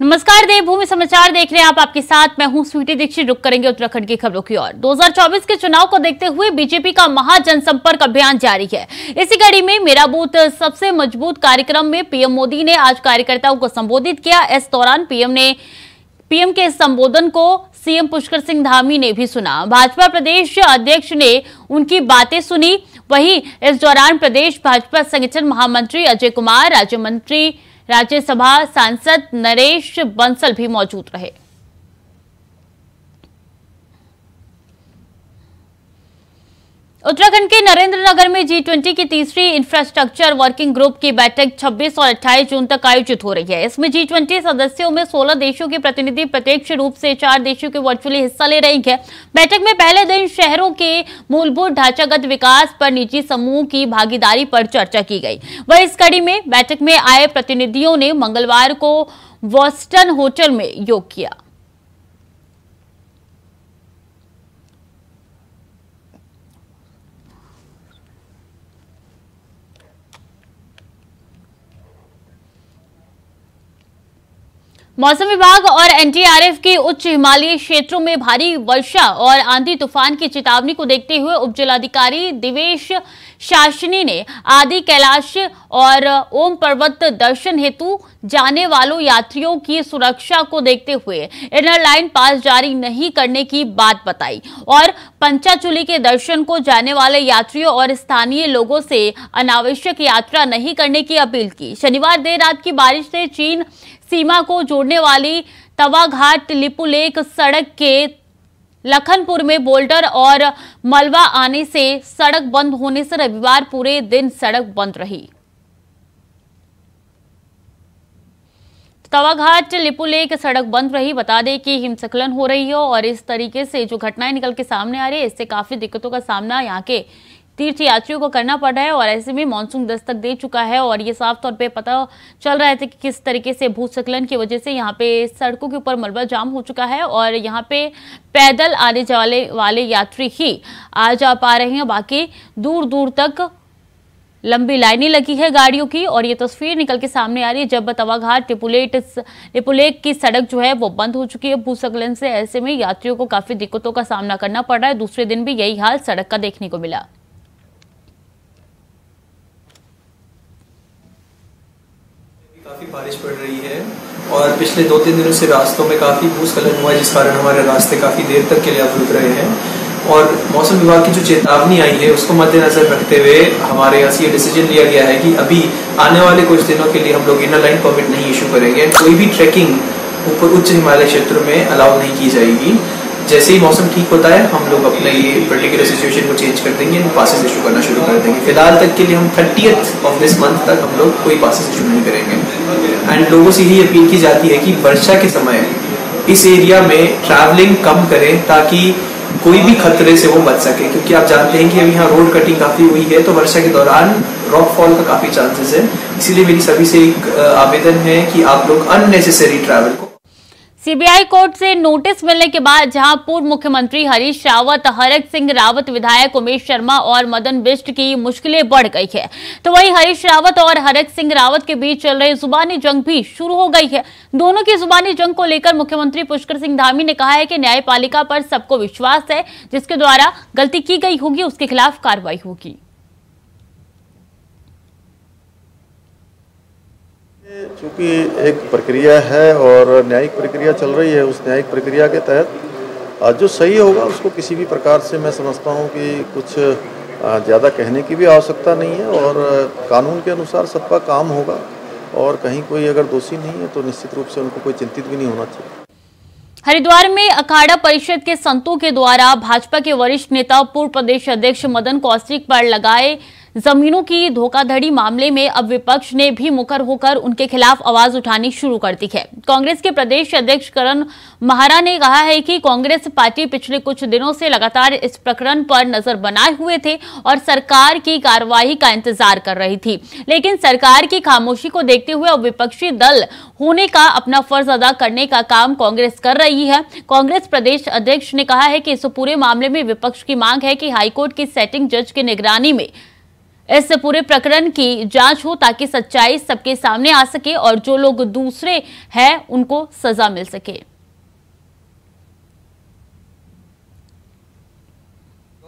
नमस्कार, देवभूमि समाचार देख रहे हैं आप। आपके साथ मैं हूं स्वीटी दीक्षित। रुक करेंगे उत्तराखंड की खबरों की ओर। 2024 के चुनाव को देखते हुए बीजेपी का महाजनसंपर्क अभियान जारी है। इसी कड़ी में मेरा बूथ सबसे मजबूत कार्यक्रम में पीएम मोदी ने आज कार्यकर्ताओं को संबोधित किया। इस दौरान पीएम के संबोधन को सीएम पुष्कर सिंह धामी ने भी सुना। भाजपा प्रदेश अध्यक्ष ने उनकी बातें सुनी। वहीं इस दौरान प्रदेश भाजपा संगठन महामंत्री अजय कुमार, राज्यसभा सांसद नरेश बंसल भी मौजूद रहे। उत्तराखंड के नरेंद्रनगर में G20 की तीसरी इंफ्रास्ट्रक्चर वर्किंग ग्रुप की बैठक 26 और 28 जून तक आयोजित हो रही है। इसमें G20 सदस्यों में 16 देशों के प्रतिनिधि प्रत्यक्ष रूप से 4 देशों के वर्चुअली हिस्सा ले रहे हैं। बैठक में पहले दिन शहरों के मूलभूत ढांचागत विकास पर निजी समूह की भागीदारी पर चर्चा की गई। वहीं इस कड़ी में बैठक में आए प्रतिनिधियों ने मंगलवार को वॉस्टन होटल में योग किया। मौसम विभाग और एनडीआरएफ की उच्च हिमालयी क्षेत्रों में भारी वर्षा और आंधी तूफान की चेतावनी को देखते हुए उप जिलाधिकारी दिवेश शासनी ने आदि कैलाश और ओम पर्वत दर्शन हेतु जाने वालों यात्रियों की सुरक्षा को देखते हुए इनर लाइन पास जारी नहीं करने की बात बताई और पंचाचूली के दर्शन को जाने वाले यात्रियों और स्थानीय लोगों से अनावश्यक यात्रा नहीं करने की अपील की। शनिवार देर रात की बारिश से चीन सीमा को जोड़ने वाली तवाघाट लिपुलेख सड़क के लखनपुर में बोल्डर और मलबा आने से सड़क बंद होने से रविवार पूरे दिन सड़क बंद रही। तवाघाट लिपुलेख सड़क बंद रही। बता दें कि हिमस्खलन हो रही है और इस तरीके से जो घटनाएं निकल के सामने आ रही है, इससे काफी दिक्कतों का सामना यहाँ के तीर्थ यात्रियों को करना पड़ रहा है। और ऐसे में मानसून दस्तक दे चुका है और ये साफ तौर पे पता चल रहा है कि किस तरीके से भूस्खलन की वजह से यहाँ पे सड़कों के ऊपर मलबा जाम हो चुका है और यहाँ पे पैदल आने जाने वाले यात्री ही आ जा पा रहे हैं। बाकी दूर दूर तक लंबी लाइनें लगी है गाड़ियों की और ये तस्वीर निकल के सामने आ रही है जब तवाघाट लिपुलेख की सड़क जो है वो बंद हो चुकी है भूस्खलन से। ऐसे में यात्रियों को काफी दिक्कतों का सामना करना पड़ रहा है। दूसरे दिन भी यही हाल सड़क का देखने को मिला। काफी बारिश पड़ रही है और पिछले 2-3 दिनों से रास्तों में काफी भूस्खलन हुआ है, जिस कारण हमारे रास्ते काफी देर तक के लिए अवरुद्ध रहे हैं। और मौसम विभाग की जो चेतावनी आई है उसको मद्देनजर रखते हुए हमारे यहाँ से ये डिसीजन लिया गया है कि अभी आने वाले कुछ दिनों के लिए हम लोग इनर लाइन परमिट नहीं इशू करेंगे। कोई भी ट्रैकिंग ऊपर उच्च हिमालय क्षेत्रों में अलाउ नहीं की जाएगी। जैसे ही मौसम ठीक होता है हम लोग अपने ये पर्टिकुलर सिचुएशन को चेंज कर देंगे, पासेस इशू करना शुरू कर देंगे। फिलहाल तक के लिए हम 30th ऑफ दिस मंथ तक हम लोग कोई पासेस इशू नहीं करेंगे। एंड लोगों से यही अपील की जाती है कि वर्षा के समय इस एरिया में ट्रैवलिंग कम करें ताकि कोई भी खतरे से वो बच सके, क्योंकि आप जानते हैं कि अभी यहाँ रोड कटिंग काफी हुई है तो वर्षा के दौरान रॉक फॉल का काफी चांसेस है। इसीलिए मेरी सभी से एक आवेदन है कि आप लोग अननेसेसरी ट्रैवल को। सीबीआई कोर्ट से नोटिस मिलने के बाद जहां पूर्व मुख्यमंत्री हरीश रावत, हरक सिंह रावत, विधायक उमेश शर्मा और मदन बिष्ट की मुश्किलें बढ़ गई है, तो वहीं हरीश रावत और हरक सिंह रावत के बीच चल रही जुबानी जंग भी शुरू हो गई है। दोनों की जुबानी जंग को लेकर मुख्यमंत्री पुष्कर सिंह धामी ने कहा है कि न्यायपालिका पर सबको विश्वास है, जिसके द्वारा गलती की गई होगी उसके खिलाफ कार्रवाई होगी। चूंकि एक प्रक्रिया है और न्यायिक प्रक्रिया चल रही है, उस न्यायिक प्रक्रिया के तहत जो सही होगा उसको किसी भी प्रकार से मैं समझता हूँ कि कुछ ज़्यादा कहने की भी आवश्यकता नहीं है और कानून के अनुसार सबका काम होगा और कहीं कोई अगर दोषी नहीं है तो निश्चित रूप से उनको कोई चिंतित भी नहीं होना चाहिए। हरिद्वार में अखाड़ा परिषद के संतों के द्वारा भाजपा के वरिष्ठ नेता पूर्व प्रदेश अध्यक्ष मदन कौशिक पर लगाए जमीनों की धोखाधड़ी मामले में अब विपक्ष ने भी मुखर होकर उनके खिलाफ आवाज उठानी शुरू कर दी है। कांग्रेस के प्रदेश अध्यक्ष करण महारा ने कहा है कि कांग्रेस पार्टी पिछले कुछ दिनों से लगातार इस प्रकरण पर नजर बनाए हुए थे और सरकार की कार्रवाई का इंतजार कर रही थी, लेकिन सरकार की खामोशी को देखते हुए अब विपक्षी दल होने का अपना फर्ज अदा करने का काम कांग्रेस कर रही है। कांग्रेस प्रदेश अध्यक्ष ने कहा है कि इस पूरे मामले में विपक्ष की मांग है कि हाईकोर्ट की सेटिंग जज की निगरानी में इस पूरे प्रकरण की जांच हो ताकि सच्चाई सबके सामने आ सके और जो लोग दूसरे हैं उनको सजा मिल सके।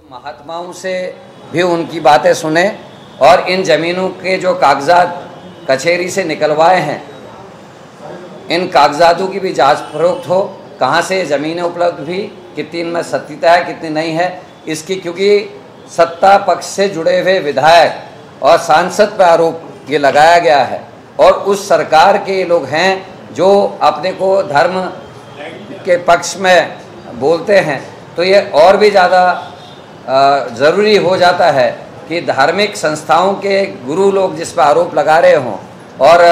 महात्माओं से भी उनकी बातें सुने और इन जमीनों के जो कागजात कचहरी से निकलवाए हैं, इन कागजातों की भी जांच फरोख्त हो, कहाँ से ज़मीनें उपलब्ध हुई, कितनी इनमें सत्यता है कितनी नहीं है इसकी, क्योंकि सत्ता पक्ष से जुड़े हुए विधायक और सांसद पर आरोप ये लगाया गया है और उस सरकार के लोग हैं जो अपने को धर्म के पक्ष में बोलते हैं, तो ये और भी ज़्यादा ज़रूरी हो जाता है कि धार्मिक संस्थाओं के गुरु लोग जिस पर आरोप लगा रहे हों और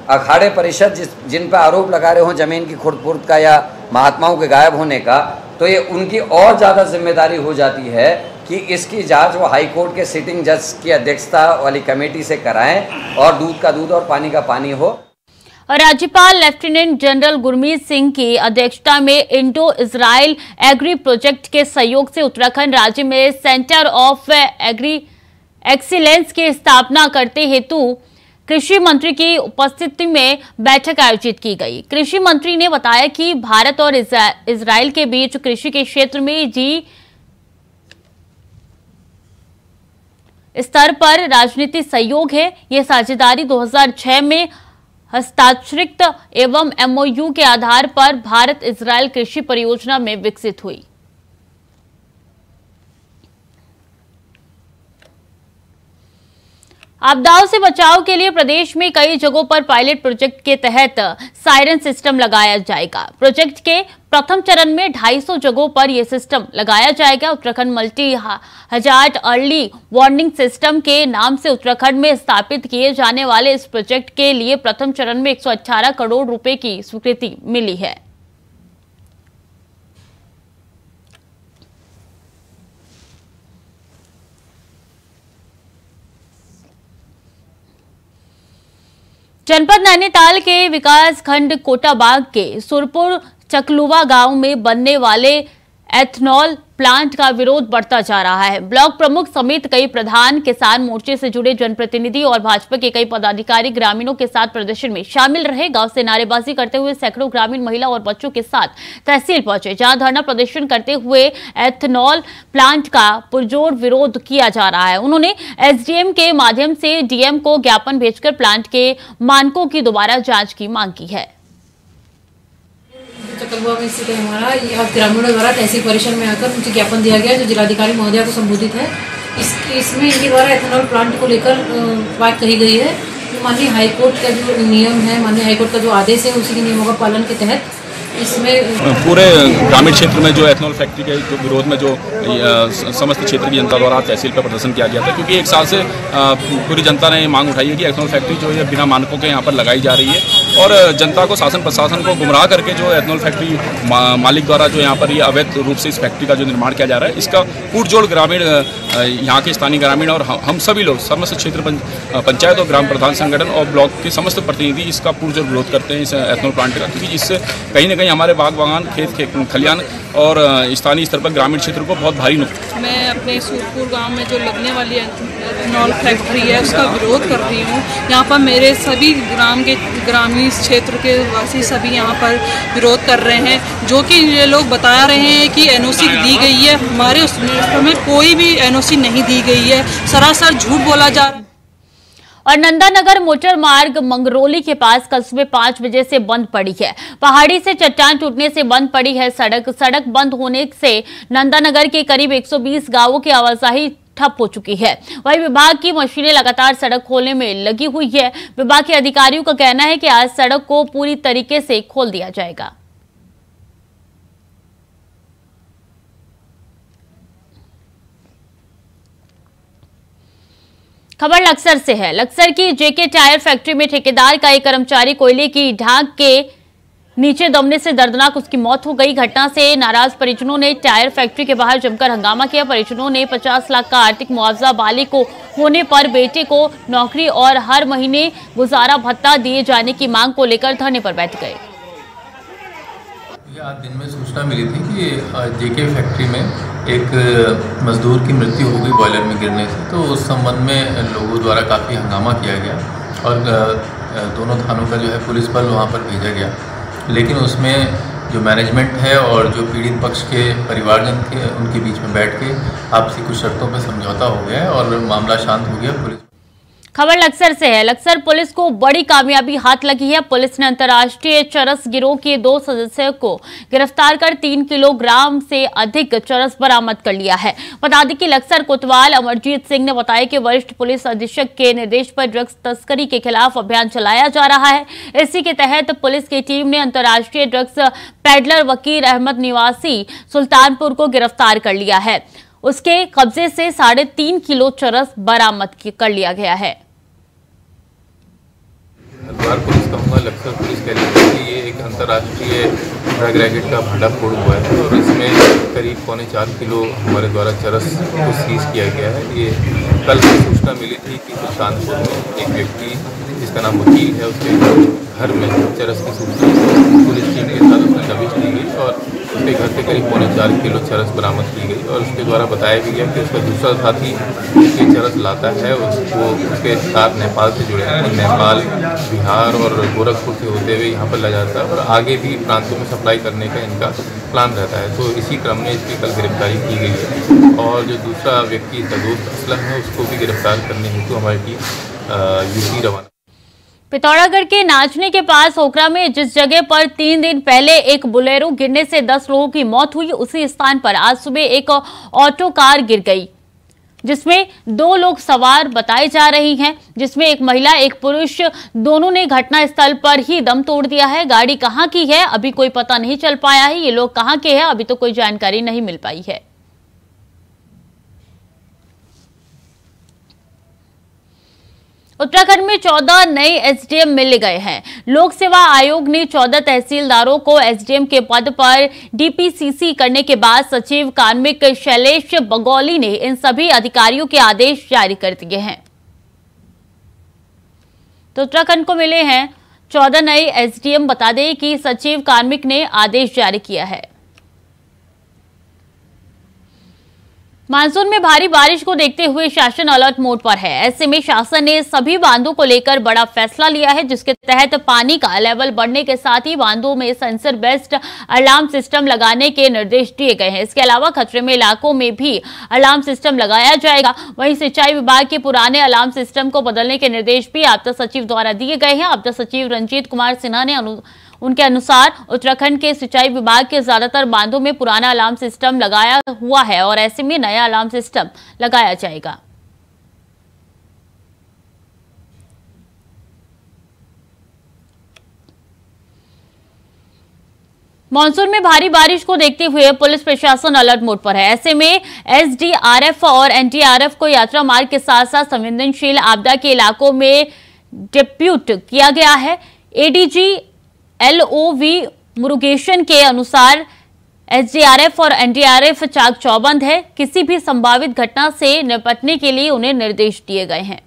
अखाड़े परिषद जिन पर आरोप लगा रहे हों ज़मीन की खुर्द-फुर्द का या महात्माओं के गायब होने का, तो ये उनकी और ज़्यादा जिम्मेदारी हो जाती है कि इसकी जांच वो हाई कोर्ट के सिटिंग जज की अध्यक्षता वाली कमेटी से कराएं और दूध का दूध और पानी का पानी हो। और राज्यपाल लेफ्टिनेंट जनरल गुरमीत सिंह की अध्यक्षता में इंडो इजराइल एग्री प्रोजेक्ट के सहयोग से उत्तराखंड राज्य में सेंटर ऑफ एग्री एक्सीलेंस की स्थापना करते हेतु कृषि मंत्री की उपस्थिति में बैठक आयोजित की गई। कृषि मंत्री ने बताया कि भारत और इजराइल के बीच कृषि के क्षेत्र में जी स्तर पर राजनीतिक सहयोग है। ये साझेदारी 2006 में हस्ताक्षरित एवं MOU के आधार पर भारत इजराइल कृषि परियोजना में विकसित हुई। आपदाओं से बचाव के लिए प्रदेश में कई जगहों पर पायलट प्रोजेक्ट के तहत सायरन सिस्टम लगाया जाएगा। प्रोजेक्ट के प्रथम चरण में 250 जगहों पर यह सिस्टम लगाया जाएगा। Uttarakhand multi hazard early warning system के नाम से उत्तराखंड में स्थापित किए जाने वाले इस प्रोजेक्ट के लिए प्रथम चरण में 118 करोड़ रुपए की स्वीकृति मिली है। जनपद नैनीताल के विकास खंड कोटाबाग के सुरपुर चकलुवा गांव में बनने वाले एथनॉल प्लांट का विरोध बढ़ता जा रहा है। ब्लॉक प्रमुख समेत कई प्रधान, किसान मोर्चे से जुड़े जनप्रतिनिधि और भाजपा के कई पदाधिकारी ग्रामीणों के साथ प्रदर्शन में शामिल रहे। गांव से नारेबाजी करते हुए सैकड़ों ग्रामीण महिला और बच्चों के साथ तहसील पहुंचे, जहां धरना प्रदर्शन करते हुए एथनॉल प्लांट का पुरजोर विरोध किया जा रहा है। उन्होंने SDM के माध्यम से DM को ज्ञापन भेजकर प्लांट के मानकों की दोबारा जाँच की मांग की है। चकलुआ में स्थित है हमारा, अब ग्रामीणों द्वारा तहसील परिसर में आकर मुझे ज्ञापन दिया गया जो जिलाधिकारी महोदया को संबोधित है। इसमें इनके द्वारा एथेनॉल प्लांट को लेकर बात कही गई है। माननीय हाईकोर्ट का जो नियम है, माननीय हाईकोर्ट का जो आदेश है, उसी के नियमों का पालन के तहत इसमें पूरे ग्रामीण क्षेत्र में जो एथनॉल फैक्ट्री के जो विरोध में जो समस्त क्षेत्र की जनता द्वारा तहसील पर प्रदर्शन किया गया था, क्योंकि एक साल से पूरी जनता ने मांग उठाई है कि एथनॉल फैक्ट्री जो है बिना मानकों के यहाँ पर लगाई जा रही है और जनता को, शासन प्रशासन को गुमराह करके जो एथनॉल फैक्ट्री मालिक द्वारा जो यहाँ पर ये अवैध रूप से इस फैक्ट्री का जो निर्माण किया जा रहा है, इसका पुरजोड़ ग्रामीण, यहाँ के स्थानीय ग्रामीण और हम सभी लोग समस्त क्षेत्र पंचायत और ग्राम प्रधान संगठन और ब्लॉक के समस्त प्रतिनिधि इसका पुरजोर विरोध करते हैं इस एथनॉल प्लांट का, क्योंकि इससे कहीं ना कहीं हमारे बाग बागान, खेत खलियान और स्थानीय स्तर पर ग्रामीण क्षेत्र को बहुत भारी नुकसान। मैं अपने सूरपुर गांव में जो लगने वाली एथनॉल फैक्ट्री है उसका विरोध कर रही हूँ। यहाँ पर मेरे सभी ग्रामीण क्षेत्र के वासी सभी यहाँ पर विरोध कर रहे हैं, जो कि ये लोग बता रहे हैं कि NOC दी गई है। हमारे उसमें कोई भी NOC नहीं दी गई है, सरासर झूठ बोला जा रहा है। और नंदानगर मोटर मार्ग मंगरोली के पास कल सुबह 5 बजे से बंद पड़ी है। पहाड़ी से चट्टान टूटने से बंद पड़ी है सड़क बंद होने से नंदानगर के करीब 120 गांवों की आवाजाही ठप हो चुकी है। वहीं विभाग की मशीनें लगातार सड़क खोलने में लगी हुई है। विभाग के अधिकारियों का कहना है कि आज सड़क को पूरी तरीके से खोल दिया जाएगा। खबर लक्सर से है। लक्सर की JK टायर फैक्ट्री में ठेकेदार का एक कर्मचारी कोयले की ढांक के नीचे दबने से दर्दनाक उसकी मौत हो गई। घटना से नाराज परिजनों ने टायर फैक्ट्री के बाहर जमकर हंगामा किया। परिजनों ने 50 लाख का आर्थिक मुआवजा बालिग को होने पर बेटे को नौकरी और हर महीने गुजारा भत्ता दिए जाने की मांग को लेकर धरने पर बैठ गए। ये आज दिन में सूचना मिली थी कि जेके फैक्ट्री में एक मजदूर की मृत्यु हो गई बॉयलर में गिरने से। तो उस संबंध में लोगों द्वारा काफ़ी हंगामा किया गया और दोनों थानों का जो है पुलिस बल वहाँ पर भेजा गया, लेकिन उसमें जो मैनेजमेंट है और जो पीड़ित पक्ष के परिवारजन थे उनके बीच में बैठ के आपसी कुछ शर्तों पर समझौता हो गया और मामला शांत हो गया। पुलिस खबर लक्सर से है। लक्सर पुलिस को बड़ी कामयाबी हाथ लगी है। पुलिस ने अंतर्राष्ट्रीय चरस गिरोह के 2 सदस्यों को गिरफ्तार कर 3 किलोग्राम से अधिक चरस बरामद कर लिया है। बता दें कि लक्सर कोतवाल अमरजीत सिंह ने बताया कि वरिष्ठ पुलिस अधीक्षक के निर्देश पर ड्रग्स तस्करी के खिलाफ अभियान चलाया जा रहा है। इसी के तहत पुलिस की टीम ने अंतर्राष्ट्रीय ड्रग्स पेडलर वकील अहमद निवासी सुल्तानपुर को गिरफ्तार कर लिया है। उसके कब्जे से 3.5 किलो चरस बरामद कर लिया गया है। हरिद्वार पुलिस कहूँगा, लक्सर पुलिस कह रही है कि ये एक अंतर्राष्ट्रीय ड्रग रैकेट का भंडाफोड़ हुआ है और इसमें करीब 3.25 किलो हमारे द्वारा चरस को सीज किया गया है। ये कल से सूचना मिली थी कि सुल्तानपुर में एक व्यक्ति जिसका नाम वकील है उसके घर में चरस की सूचना पुलिस टीम के साथ उसने दबिश दी गई और उसके घर से करीब 4.25 किलो चरस बरामद की गई और उसके द्वारा बताया भी गया कि उसका दूसरा साथी ये चरस लाता है वो उसके साथ नेपाल से जुड़े हैं। नेपाल, बिहार और गोरखपुर से होते हुए यहाँ पर ला जाता है और आगे भी प्रांतों में सप्लाई करने का इनका प्लान रहता है। तो इसी क्रम में इसकी कल गिरफ्तारी की गई है और जो दूसरा व्यक्ति इसका दोस्त असलम है उसको भी गिरफ्तार करने हेतु हमारी टीम यूपी रवाना। पिथौरागढ़ के नाचने के पास ओखरा में जिस जगह पर 3 दिन पहले एक बोलेरो गिरने से 10 लोगों की मौत हुई, उसी स्थान पर आज सुबह एक ऑटो कार गिर गई जिसमें 2 लोग सवार बताए जा रही हैं, जिसमें एक महिला एक पुरुष दोनों ने घटनास्थल पर ही दम तोड़ दिया है। गाड़ी कहां की है अभी कोई पता नहीं चल पाया है। ये लोग कहां के हैं अभी तो कोई जानकारी नहीं मिल पाई है। उत्तराखंड में 14 नए एसडीएम मिल गए हैं। लोक सेवा आयोग ने 14 तहसीलदारों को एसडीएम के पद पर डीपीसीसी करने के बाद सचिव कार्मिक शैलेश बगौली ने इन सभी अधिकारियों के आदेश जारी कर दिए हैं। तो उत्तराखंड को मिले हैं 14 नए एसडीएम। बता दें कि सचिव कार्मिक ने आदेश जारी किया है। मानसून में भारी बारिश को देखते हुए शासन अलर्ट मोड पर है। ऐसे में शासन ने सभी बांधों को लेकर बड़ा फैसला लिया है, जिसके तहत पानी का लेवल बढ़ने के साथ ही बांधों में सेंसर बेस्ड अलार्म सिस्टम लगाने के निर्देश दिए गए हैं। इसके अलावा खतरे में इलाकों में भी अलार्म सिस्टम लगाया जाएगा। वहीं सिंचाई विभाग के पुराने अलार्म सिस्टम को बदलने के निर्देश भी आपदा सचिव द्वारा दिए गए हैं। आपदा सचिव रंजीत कुमार सिन्हा ने उनके अनुसार उत्तराखंड के सिंचाई विभाग के ज्यादातर बांधों में पुराना अलार्म सिस्टम लगाया हुआ है और ऐसे में नया अलार्म सिस्टम लगाया जाएगा। मानसून में भारी बारिश को देखते हुए पुलिस प्रशासन अलर्ट मोड पर है। ऐसे में एसडीआरएफ और एनडीआरएफ को यात्रा मार्ग के साथ साथ संवेदनशील आपदा के इलाकों में डिप्यूट किया गया है। एडीजी एलओवी मुरुगेशन के अनुसार एसडीआरएफ और एनडीआरएफ चाक चौबंद है। किसी भी संभावित घटना से निपटने के लिए उन्हें निर्देश दिए गए हैं।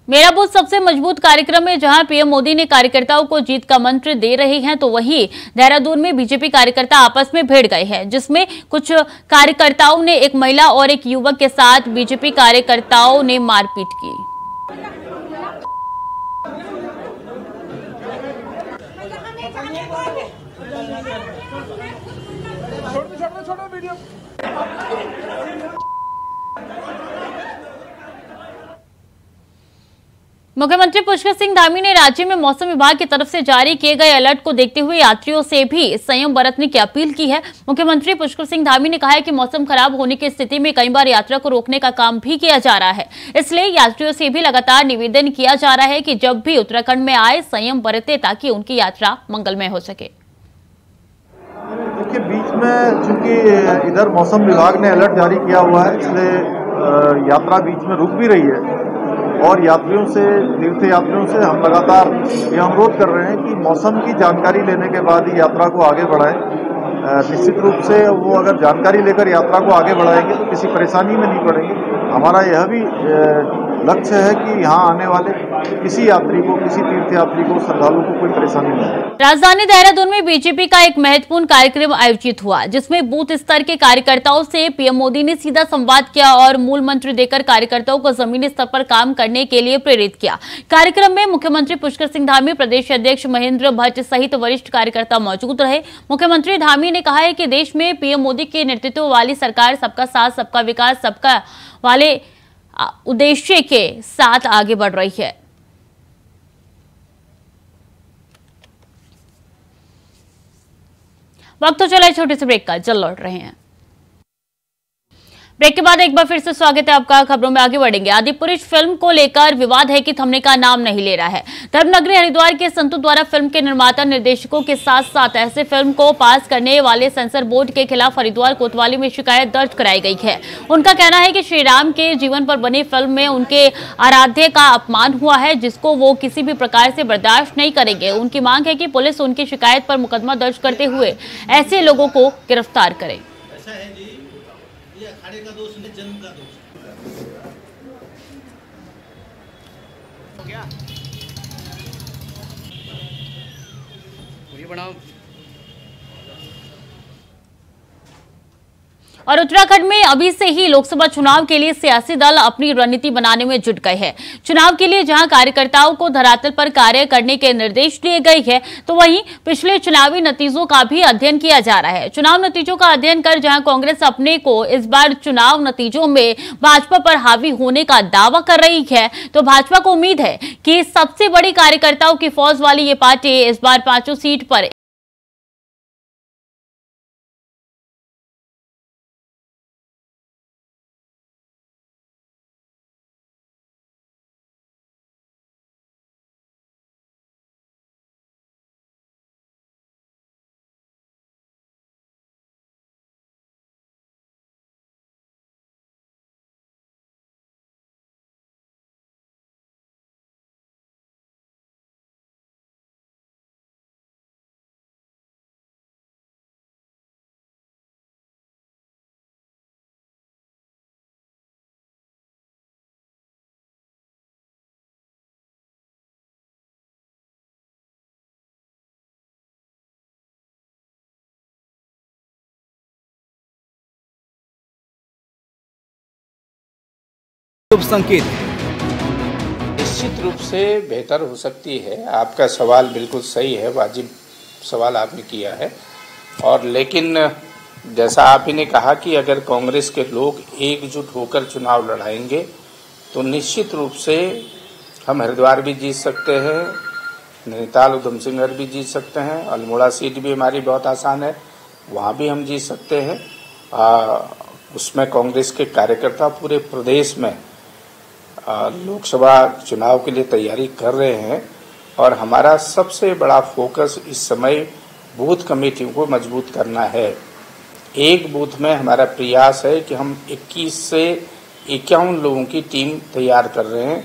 मेरा बूथ सबसे मजबूत कार्यक्रम में जहां पीएम मोदी ने कार्यकर्ताओं को जीत का मंत्र दे रहे हैं, तो वहीं देहरादून में बीजेपी कार्यकर्ता आपस में भिड़ गए हैं, जिसमें कुछ कार्यकर्ताओं ने एक महिला और एक युवक के साथ बीजेपी कार्यकर्ताओं ने मारपीट की। मुख्यमंत्री पुष्कर सिंह धामी ने राज्य में मौसम विभाग की तरफ से जारी किए गए अलर्ट को देखते हुए यात्रियों से भी संयम बरतने की अपील की है। मुख्यमंत्री पुष्कर सिंह धामी ने कहा है कि मौसम खराब होने की स्थिति में कई बार यात्रा को रोकने का काम भी किया जा रहा है, इसलिए यात्रियों से भी लगातार निवेदन किया जा रहा है कि जब भी उत्तराखंड में आए संयम बरते ताकि उनकी यात्रा मंगलमय हो सके। देखिए, बीच में चूंकि इधर मौसम विभाग ने अलर्ट जारी किया हुआ है, इसलिए यात्रा बीच में रुक भी रही है और यात्रियों से, तीर्थ यात्रियों से हम लगातार ये अनुरोध कर रहे हैं कि मौसम की जानकारी लेने के बाद ही यात्रा को आगे बढ़ाएं। निश्चित रूप से वो अगर जानकारी लेकर यात्रा को आगे बढ़ाएंगे तो किसी परेशानी में नहीं पड़ेंगे। हमारा यह भी लक्ष्य है कि यहाँ आने वाले किसी यात्री को, किसी तीर्थयात्री को, श्रद्धालु को कोई परेशानी न हो। राजधानी देहरादून में बीजेपी का एक महत्वपूर्ण कार्यक्रम आयोजित हुआ, जिसमें बूथ स्तर के कार्यकर्ताओं से पीएम मोदी ने सीधा संवाद किया और मूल मंत्र देकर कार्यकर्ताओं को जमीनी स्तर पर काम करने के लिए प्रेरित किया। कार्यक्रम में मुख्यमंत्री पुष्कर सिंह धामी, प्रदेश अध्यक्ष महेंद्र भट्ट सहित वरिष्ठ कार्यकर्ता मौजूद रहे। मुख्यमंत्री धामी ने कहा है कि देश में पीएम मोदी के नेतृत्व वाली सरकार सबका साथ, सबका विकास, सबका वाले उद्देश्य के साथ आगे बढ़ रही है। वक्त तो चला छोटे से ब्रेक का, जल्द लौट रहे हैं। ब्रेक के बाद एक बार फिर से स्वागत है आपका। खबरों में आगे बढ़ेंगे। आदिपुरुष फिल्म को लेकर विवाद है कि थमने का नाम नहीं ले रहा है। धर्मनगरी हरिद्वार के संतों द्वारा फिल्म के निर्माता निर्देशकों के साथ साथ ऐसे फिल्म को पास करने वाले सेंसर बोर्ड के खिलाफ हरिद्वार कोतवाली में शिकायत दर्ज कराई गई है। उनका कहना है कि श्री राम के जीवन पर बनी फिल्म में उनके आराध्य का अपमान हुआ है, जिसको वो किसी भी प्रकार से बर्दाश्त नहीं करेंगे। उनकी मांग है कि पुलिस उनकी शिकायत पर मुकदमा दर्ज करते हुए ऐसे लोगों को गिरफ्तार करे। अखाड़े का दोष नहीं, जन्म का दोष क्या बनाओ। और उत्तराखंड में अभी से ही लोकसभा चुनाव के लिए सियासी दल अपनी रणनीति बनाने में जुट गए हैं। चुनाव के लिए जहां कार्यकर्ताओं को धरातल पर कार्य करने के निर्देश दिए गए हैं, तो वहीं पिछले चुनावी नतीजों का भी अध्ययन किया जा रहा है। चुनाव नतीजों का अध्ययन कर जहां कांग्रेस अपने को इस बार चुनाव नतीजों में भाजपा पर हावी होने का दावा कर रही है, तो भाजपा को उम्मीद है कि सबसे बड़ी कार्यकर्ताओं की फौज वाली ये पार्टी इस बार 5 सीट पर शुभ संकेत निश्चित रूप से बेहतर हो सकती है। आपका सवाल बिल्कुल सही है, वाजिब सवाल आपने किया है। और लेकिन जैसा आप ही ने कहा कि अगर कांग्रेस के लोग एकजुट होकर चुनाव लड़ाएंगे तो निश्चित रूप से हम हरिद्वार भी जीत सकते हैं, नैनीताल उधमसिंहगढ़ भी जीत सकते हैं, अल्मोड़ा सीट भी हमारी बहुत आसान है, वहाँ भी हम जीत सकते हैं। उसमें कांग्रेस के कार्यकर्ता पूरे प्रदेश में लोकसभा चुनाव के लिए तैयारी कर रहे हैं और हमारा सबसे बड़ा फोकस इस समय बूथ कमेटियों को मजबूत करना है। एक बूथ में हमारा प्रयास है कि हम 21 से 51 लोगों की टीम तैयार कर रहे हैं।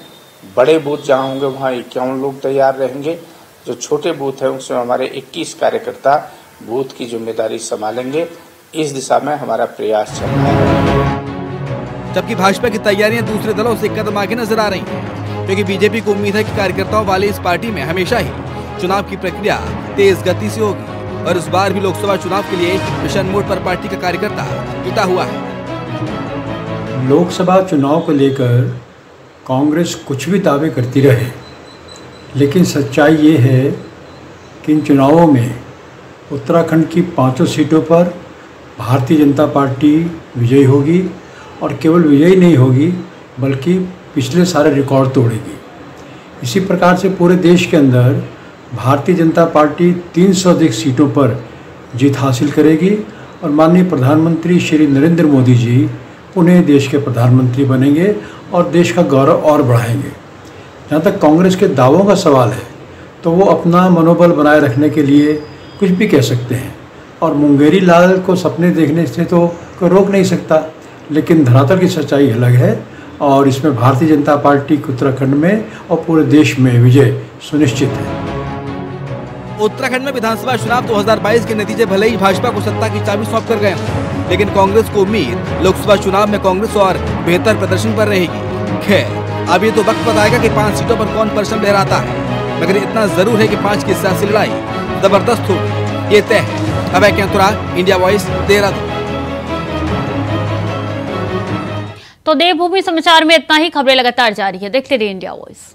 बड़े बूथ जहाँ होंगे वहाँ 51 लोग तैयार रहेंगे। जो छोटे बूथ हैं उसमें हमारे 21 कार्यकर्ता बूथ की जिम्मेदारी संभालेंगे। इस दिशा में हमारा प्रयास चल रहा है। जबकि भाजपा की तैयारियां दूसरे दलों से कदम आगे नजर आ रही हैं, क्योंकि बीजेपी को उम्मीद है कि कार्यकर्ताओं वाले इस पार्टी में हमेशा ही चुनाव की प्रक्रिया तेज गति से होगी और इस बार भी लोकसभा चुनाव के लिए मिशन मोड पर पार्टी का कार्यकर्ता जुटा हुआ है। लोकसभा चुनाव को लेकर कांग्रेस कुछ भी दावे करती रहे, लेकिन सच्चाई ये है कि इन चुनावों में उत्तराखंड की 5 सीटों पर भारतीय जनता पार्टी विजयी होगी और केवल विजयी नहीं होगी बल्कि पिछले सारे रिकॉर्ड तोड़ेगी। इसी प्रकार से पूरे देश के अंदर भारतीय जनता पार्टी 300 अधिक सीटों पर जीत हासिल करेगी और माननीय प्रधानमंत्री श्री नरेंद्र मोदी जी पुनः देश के प्रधानमंत्री बनेंगे और देश का गौरव और बढ़ाएंगे। जहाँ तक कांग्रेस के दावों का सवाल है तो वो अपना मनोबल बनाए रखने के लिए कुछ भी कह सकते हैं और मुंगेरी लाल को सपने देखने से तो कोई रोक नहीं सकता, लेकिन धरातल की सच्चाई अलग है और इसमें भारतीय जनता पार्टी उत्तराखंड में और पूरे देश में विजय सुनिश्चित है। उत्तराखंड में विधानसभा चुनाव 2022 के नतीजे भले ही भाजपा को सत्ता की चाबी सौंप कर गए हों, लेकिन कांग्रेस को उम्मीद लोकसभा चुनाव में कांग्रेस और बेहतर प्रदर्शन पर रहेगी। खैर, अब ये तो वक्त बताएगा कि 5 सीटों पर कौन परचम लहराता है, मगर इतना जरूर है कि 5 की सियासी लड़ाई जबरदस्त होगी, ये तय है। अभय कैंतुरा, इंडिया वॉइस, देहरादून। तो देवभूमि समाचार में इतना ही। खबरें लगातार जारी है, देखते रहिए इंडिया वॉइस।